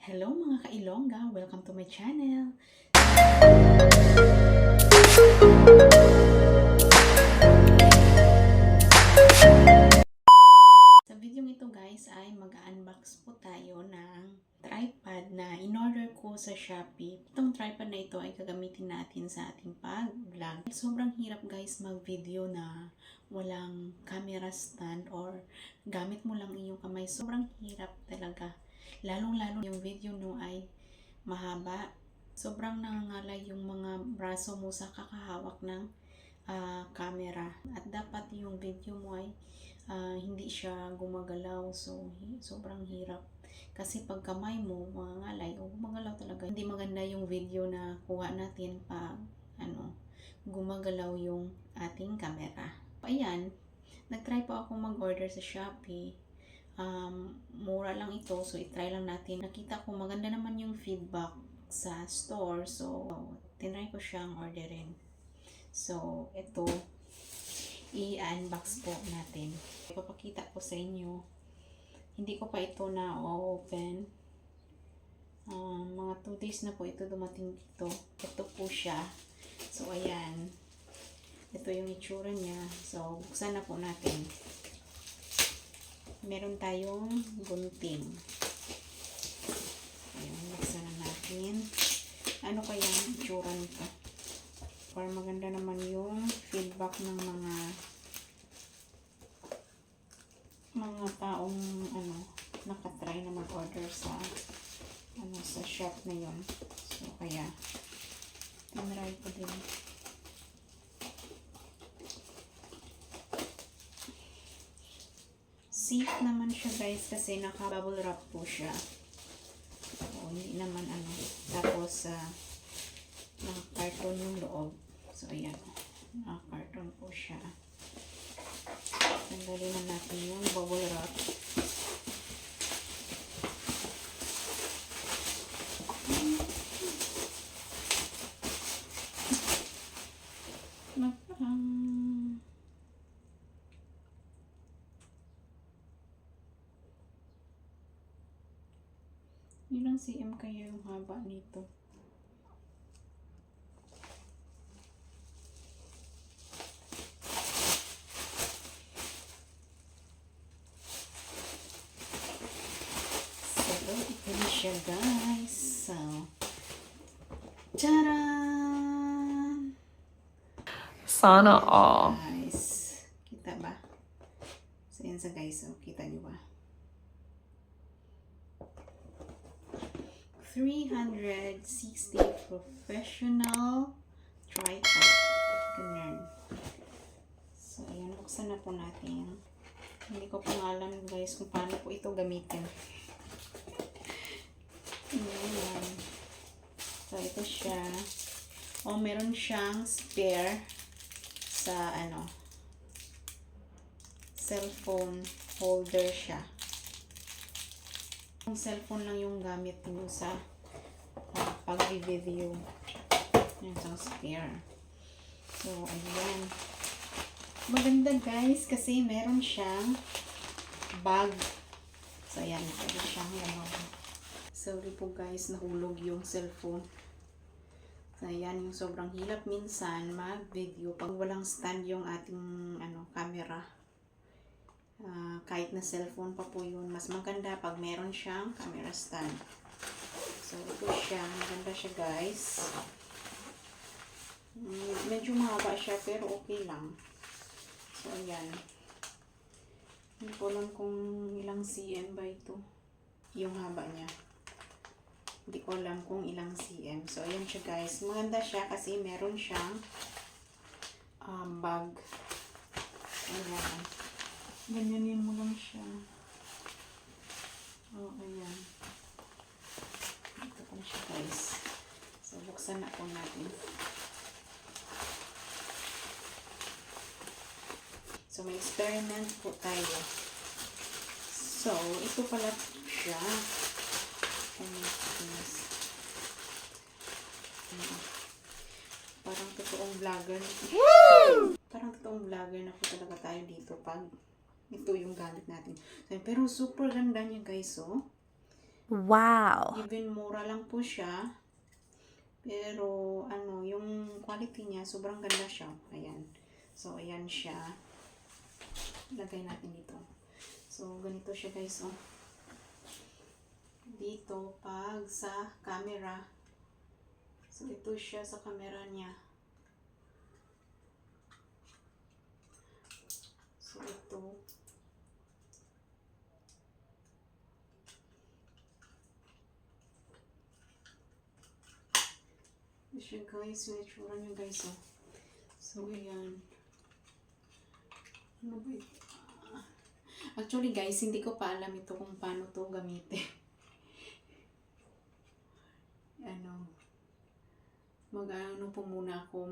Hello mga ka-Ilongga! Welcome to my channel! Sa video ito guys ay mag-unbox po tayo ng tripod na in-order ko sa Shopee. Itong tripod na ito ay gagamitin natin sa ating pag-vlog. Sobrang hirap guys mag-video na walang camera stand or gamit mo lang iyong kamay. Sobrang hirap talaga. Lalong-lalo yung video no ay mahaba. Sobrang nangangalay yung mga braso mo sa kakahawak ng camera. At dapat yung video mo ay hindi siya gumagalaw. So, sobrang hirap. Kasi pag kamay mo, mangangalay o gumagalaw talaga. Hindi maganda yung video na kuha natin pag gumagalaw yung ating camera. Ayan, nag-try po ako mag-order sa Shopee. Mura lang ito, so i-try lang natin. Nakita ko maganda naman yung feedback sa store, so tinry ko siyang orderin. So ito, i-unbox po natin. Ipapakita ko sa inyo. Hindi ko pa ito na open. Mga 2 days na po ito dumating dito. Ito po siya. So ayan, ito yung itsura niya. So buksan na po natin. Meron tayong gunting. Ayan, buksan na natin. Ano kaya ang itsura nito? Para maganda naman yung feedback ng mga taong nakatry na mag-order sa sa shop na yon. So kaya tinry ko din. Safe naman siya guys kasi naka-bubble wrap po siya. So, hindi naman Tapos, naka-carton yung loob. So, ayan. Naka-carton po siya. Tanggalin na natin yung bubble wrap. Ilang cm kaya yung haba nito? So, ito na siya guys. So, tcharan! Sana all. Guys, kita ba? So, yan sa guys. So, kita nyo ba? 360 professional tripod. Ganyan. So, ayan. Buksan na po natin. Hindi ko pa alam guys kung paano po ito gamitin. Ayan. So, ito siya. Meron siyang spare sa cellphone holder siya. Yung cellphone lang yung gamit mo sa pag-video. Yung isang spare. So, ayan. Maganda guys kasi meron siyang bag. So, ayan. Pwede siyang Sorry po guys, nahulog yung cellphone. So, ayan. Yung sobrang hilap minsan mag-video pag walang stand yung ating camera. Kahit na cellphone pa po yun, mas maganda pag meron siyang camera stand. So, ito siya. Maganda siya guys. Medyo mahaba siya pero okay lang. So, ayan. Hindi ko alam kung ilang cm ba ito. Yung haba niya. Hindi ko alam kung ilang cm. So, ayan siya guys. Maganda siya kasi meron siyang bag. Ayan. Ganyanin mo lang siya. Ayan. Ito pa na siya guys. So, buksan na po natin. So, may experiment po tayo. So, ito pala siya. Parang totoong vlogger. Parang totoong vlogger na po talaga tayo dito pag ito yung gamit natin. Pero super ganda niya guys, oh. Wow. Even mura lang po siya. Pero, yung quality niya, sobrang ganda siya. Ayan. So, ayan siya. Lagay natin dito. So, ganito siya guys, oh. Dito, pag sa camera. So, ito siya sa camera niya. So, ito. Ito siya guys, yung itsura niya guys, oh. So, ayan. Ano ba ito? Actually guys, hindi ko pa alam ito kung paano to gamitin. Mag-ano po muna ako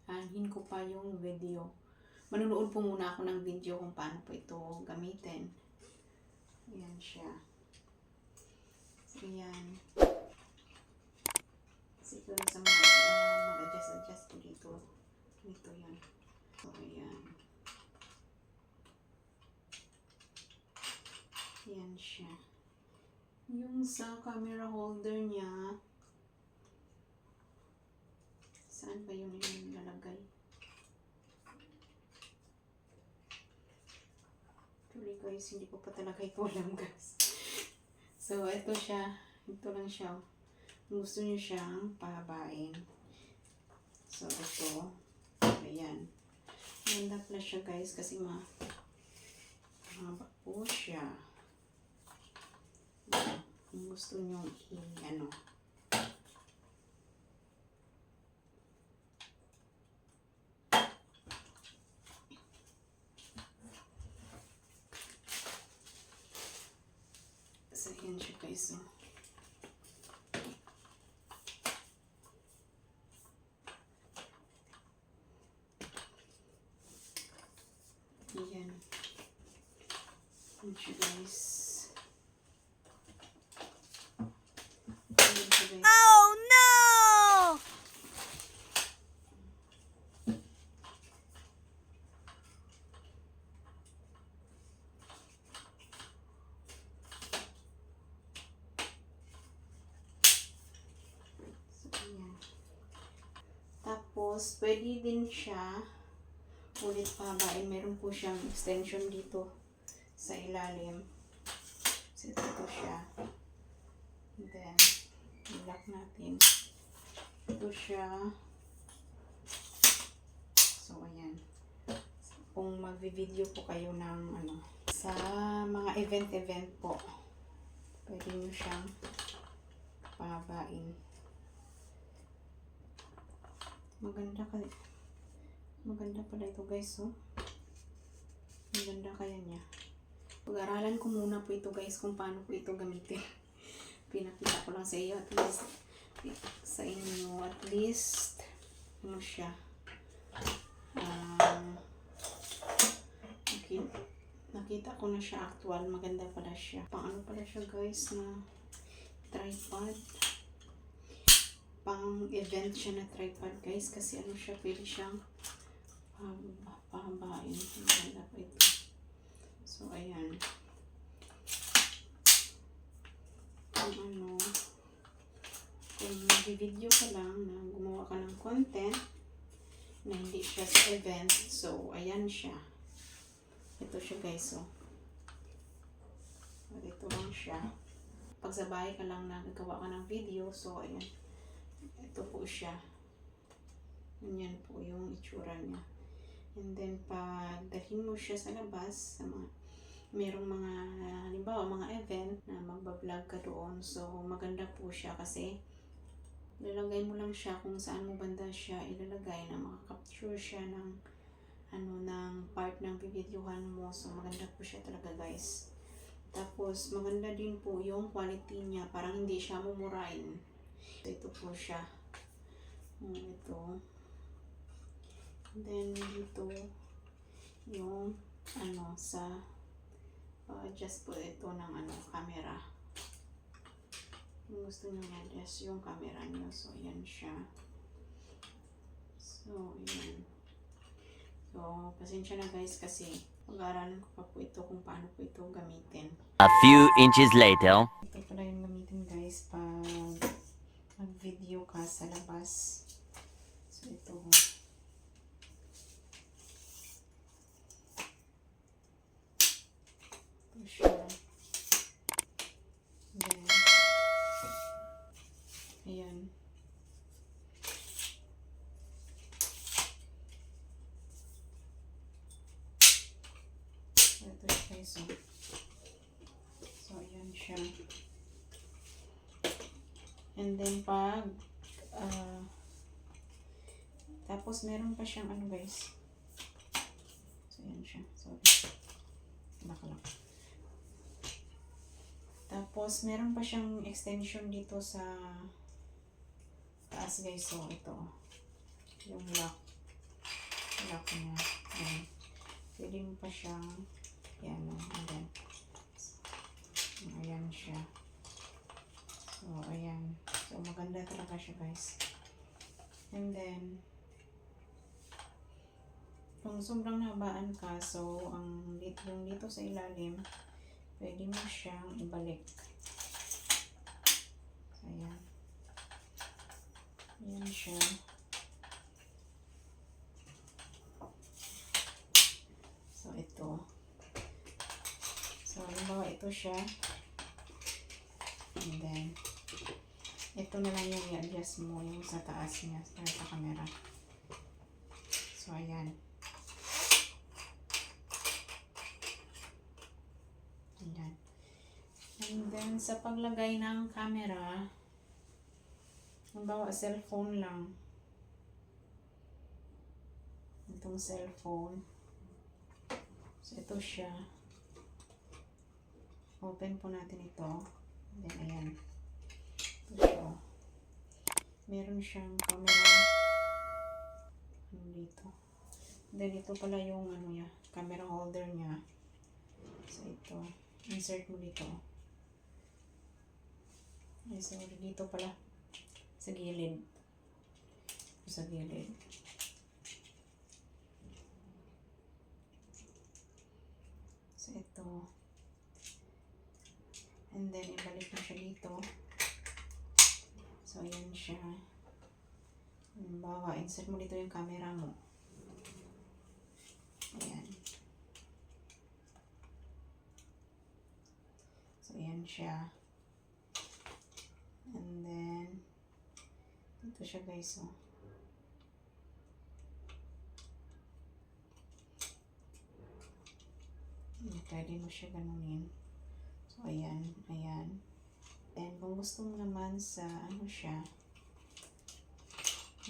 anhin ko pa yung video. Manunood po muna ako ng video kung paano po ito gamitin. Ayan siya. So, ayan. Siguro sa mga mag-adjust ko dito. Dito yan. So, ayan. Ayan siya. Yung sa camera holder niya, saan ba yun yung lalagay? Actually guys, hindi ko pa talaga ito alam guys. So, ito siya. Ito lang siya. Gusto niyo siyang pahabain. So, ito. Ayan. Ganda pala siya guys kasi mahaba po siya. Kung gusto nyo so, yan siya guys, oh. Yan. Yan siya guys. Oh no! So, ayan. Tapos, pwede din siya ulit pahabain. Meron po siyang extension dito sa ilalim. So, ito siya. And then, i-lock natin. Ito siya. So, ayan. Kung mag-video po kayo ng sa mga event po, pwede nyo siyang pahabain. Maganda pala ito guys, oh. Maganda kaya niya. Pag-aralan ko muna po ito guys kung paano po ito gamitin. Pinakita ko lang sa iyo at least siya. Nakita ko na siya actual. Maganda pala siya. Pang pala siya guys na tripod. Pang event siya na tripod guys kasi siya, pwede siyang pahabain. Maganda pa ito. So ayan. Kung mag-video ka lang na gumawa ka ng content na hindi siya sa event, so ayan siya. Ito siya guys, oh. Ito lang siya. Pag sa bahay ka lang nagagawa ka ng video, so ayan. Ito po siya. Ganyan po yung itsura niya. And then pag dalhin mo siya sa labas, merong mga halimbawa mga event na magbablog ka doon, so maganda po siya kasi ilalagay mo lang siya kung saan mo banda siya ilalagay na makakapture siya ng ng part ng videohan mo. So maganda po siya talaga guys. Tapos maganda din po yung quality niya, parang hindi siya mumurain. Ito po siya. Ito. And then dito yung sa adjust po ito ng camera. Kung gusto nyo i-adjust yung camera nyo, so yan siya. So yan. So pasensya na guys kasi Pag-aaralan ko pa po ito kung paano po ito gamitin. A few inches later. Ito pala yung gamitin guys pag mag-video ka sa labas. So ito. Ito siya. Then, ayan. So ito siya guys. So ayan siya. And then pag tapos meron pa siyang ano guys. So ayan siya. Sorry. Nakalak. Tapos meron pa siyang extension dito sa taas guys. So ito. Yung lock. Lock niya. Ayan. Pwede mo pa siyang yan. And then ayan siya. So, ayan. So, maganda talaga siya, guys. And then, kung sobrang nabaan ka, so, yung dito sa ilalim, pwede mo siyang ibalik. So, ayan. Ayan siya. So, ito. So, halimbawa, ito siya. And then, ito na lang yung i-adjust mo yung sa taas niya sa camera. So, ayan. Ayan. And then, sa paglagay ng camera, halimbawa, cellphone lang. Itong cellphone. So, ito siya. Open po natin ito. Then, ayan. Ito siya. Meron siyang camera. Ano dito. Then, ito pala yung ano niya, camera holder niya. So, ito. Insert mo dito. Ay, sorry. Dito pala. Sa gilid. Sa gilid. So, ito. And then, ibalik mo siya dito. So, ayan siya. Halimbawa, insert mo dito yung camera mo. Ayan. So, ayan siya. And then, ito siya guys, oh. Pwede mo siya ganunin. So, ayan, ayan. And kung gusto mo naman sa, ano siya,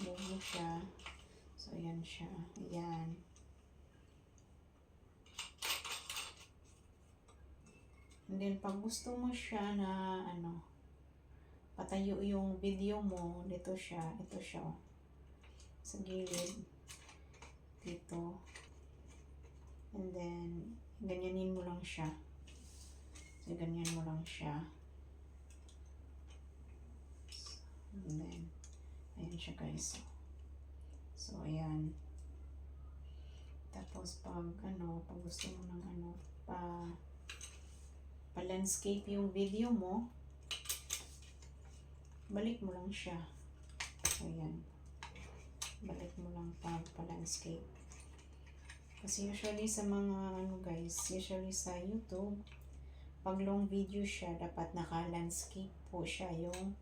move mo siya. So, ayan siya. Ayan. And then, pag gusto mo siya na, ano, patayo yung video mo, dito siya, ito siya, oh. Sa gilid. Dito. And then, ganyanin mo lang siya. So, ganyan mo lang siya. And then, ayan siya guys. So, ayan. Tapos, pag gusto mo ng pa-landscape yung video mo, balik mo lang siya. So, ayan. Balik mo lang pa-landscape. Kasi usually sa mga, usually sa YouTube, pag long video siya, dapat naka-landscape po siya yung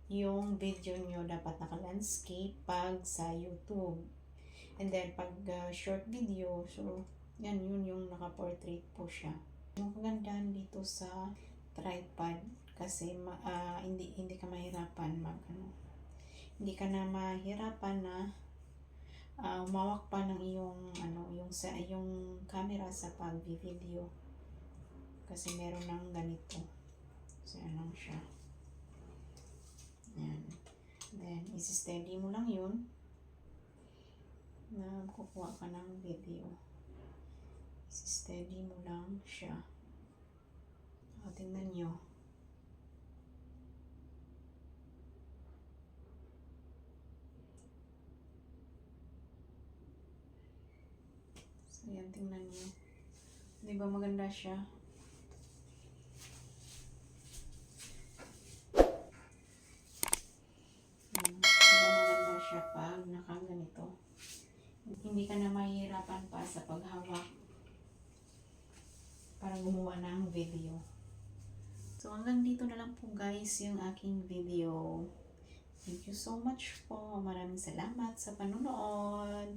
yung video nyo dapat naka-landscape pag sa YouTube. And then, pag short video, so, yun yung naka-portrait po siya. Yung kagandahan dito sa tripod, kasi hindi ka mahirapan hindi ka na mahirapan na umawak pa ng iyong yung camera sa pag-video. Kasi meron ng ganito. So, lang siya. Yan. Then, isi-steady mo lang yun na kukuha ka ng video. Isi-steady mo lang siya. O, tingnan nyo. Ayan, tingnan niyo. Di ba maganda siya? Di ba maganda siya pag nakaganito? Hindi ka na mahihirapan pa sa paghawak para gumawa ng video. So, hanggang dito na lang po guys yung aking video. Thank you so much po. Maraming salamat sa panonood.